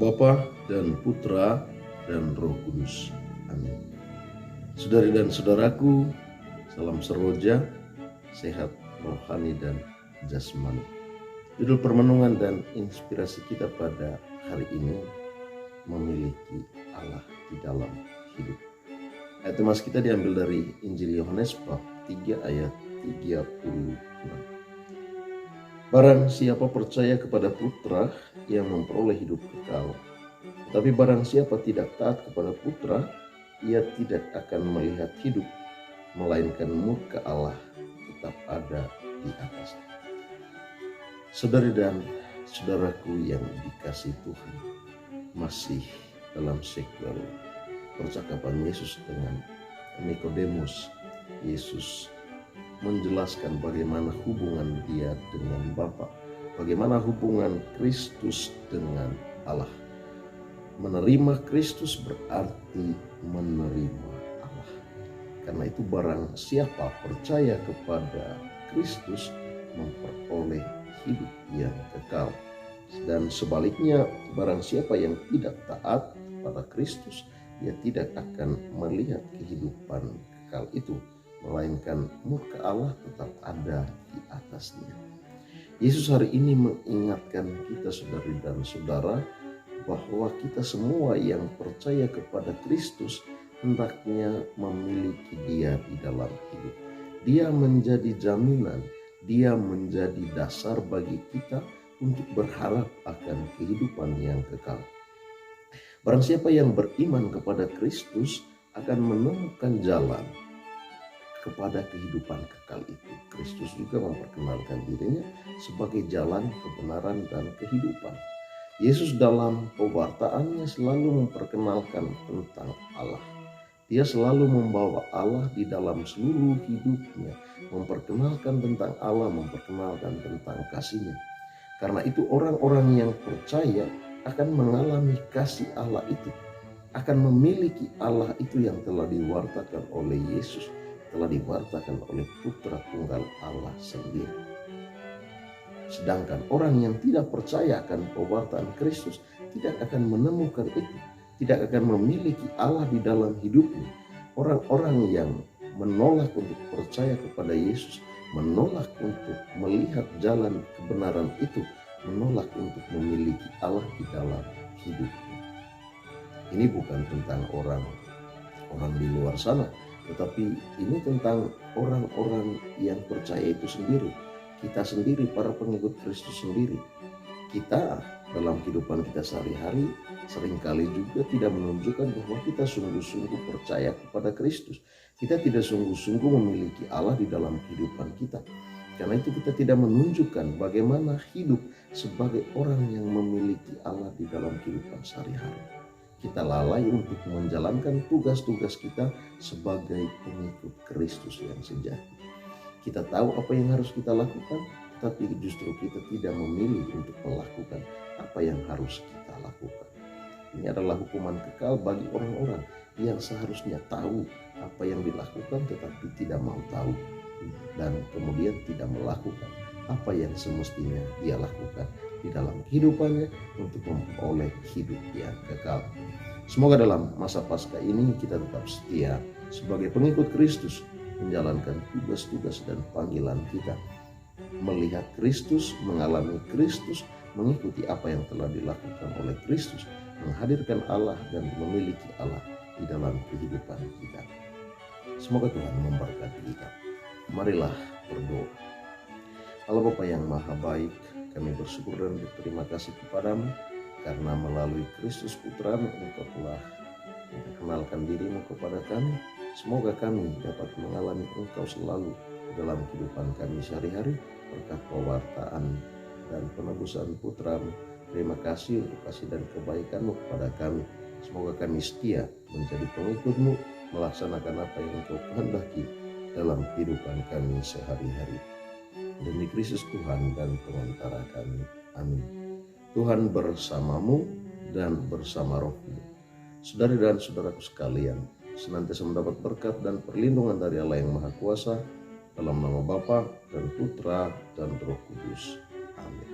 Bapa dan Putra dan Roh Kudus. Amin. Saudari dan saudaraku, salam seroja, sehat rohani dan jasmani. Judul permenungan dan inspirasi kita pada hari ini, memiliki Allah di dalam hidup. Ayat temas kita diambil dari Injil Yohanes bab 3 ayat 36. Barang siapa percaya kepada Putra, ia memperoleh hidup kekal. Tetapi barang siapa tidak taat kepada Putra, ia tidak akan melihat hidup, melainkan murka Allah tetap ada di atasnya. Saudari dan saudaraku yang dikasihi Tuhan, masih dalam sequel percakapan Yesus dengan Nikodemus. Yesus menjelaskan bagaimana hubungan dia dengan Bapa, bagaimana hubungan Kristus dengan Allah. Menerima Kristus berarti menerima Allah. Karena itu barang siapa percaya kepada Kristus memperoleh hidup yang kekal. Dan sebaliknya, barang siapa yang tidak taat pada Kristus, ia tidak akan melihat kehidupan kekal itu, melainkan murka Allah tetap ada di atasnya. Yesus hari ini mengingatkan kita, saudari dan saudara, bahwa kita semua yang percaya kepada Kristus hendaknya memiliki Dia di dalam hidup. Dia menjadi jaminan, Dia menjadi dasar bagi kita untuk berharap akan kehidupan yang kekal. Barang siapa yang beriman kepada Kristus akan menemukan jalan kepada kehidupan kekal itu. Kristus juga memperkenalkan dirinya sebagai jalan kebenaran dan kehidupan. Yesus dalam pewartaannya selalu memperkenalkan tentang Allah. Dia selalu membawa Allah di dalam seluruh hidupnya, memperkenalkan tentang Allah, memperkenalkan tentang kasih-Nya. Karena itu orang-orang yang percaya akan mengalami kasih Allah itu, akan memiliki Allah itu yang telah diwartakan oleh Yesus, telah diwartakan oleh Putra Tunggal Allah sendiri. Sedangkan orang yang tidak percaya akan pewartaan Kristus tidak akan menemukan itu, tidak akan memiliki Allah di dalam hidupnya. Orang-orang yang menolak untuk percaya kepada Yesus, menolak untuk melihat jalan kebenaran itu, menolak untuk memiliki Allah di dalam hidupnya. Ini bukan tentang orang di luar sana, tetapi ini tentang orang-orang yang percaya itu sendiri. Kita sendiri, para pengikut Kristus sendiri. Kita dalam kehidupan kita sehari-hari seringkali juga tidak menunjukkan bahwa kita sungguh-sungguh percaya kepada Kristus. Kita tidak sungguh-sungguh memiliki Allah di dalam kehidupan kita. Karena itu kita tidak menunjukkan bagaimana hidup sebagai orang yang memiliki Allah di dalam kehidupan sehari-hari. Kita lalai untuk menjalankan tugas-tugas kita sebagai pengikut Kristus yang sejati. Kita tahu apa yang harus kita lakukan, tapi justru kita tidak memilih untuk melakukan apa yang harus kita lakukan. Ini adalah hukuman kekal bagi orang-orang yang seharusnya tahu apa yang dilakukan tetapi tidak mau tahu, dan kemudian tidak melakukan apa yang semestinya dia lakukan di dalam kehidupannya untuk memperoleh hidup yang kekal. Semoga dalam masa Paskah ini kita tetap setia sebagai pengikut Kristus, menjalankan tugas-tugas dan panggilan kita, melihat Kristus, mengalami Kristus, mengikuti apa yang telah dilakukan oleh Kristus, menghadirkan Allah dan memiliki Allah di dalam kehidupan kita. Semoga Tuhan memberkati kita. Marilah berdoa. Allah Bapa yang Maha Baik, kami bersyukur dan berterima kasih kepadamu karena melalui Kristus Putra-Mu Engkau telah memperkenalkan diri-Mu kepada kami. Semoga kami dapat mengalami Engkau selalu dalam kehidupan kami sehari-hari berkat pewartaan dan penebusan Putra-Mu. Terima kasih untuk kasih dan kebaikan-Mu kepada kami. Semoga kami setia menjadi pengikut-Mu, melaksanakan apa yang Engkau kehendaki dalam kehidupan kami sehari-hari. Demi Kristus Tuhan dan pengantara kami. Amin. Tuhan bersamamu dan bersama rohmu. Saudari dan saudaraku sekalian, senantiasa mendapat berkat dan perlindungan dari Allah yang Maha Kuasa, dalam nama Bapa dan Putra dan Roh Kudus. Amin.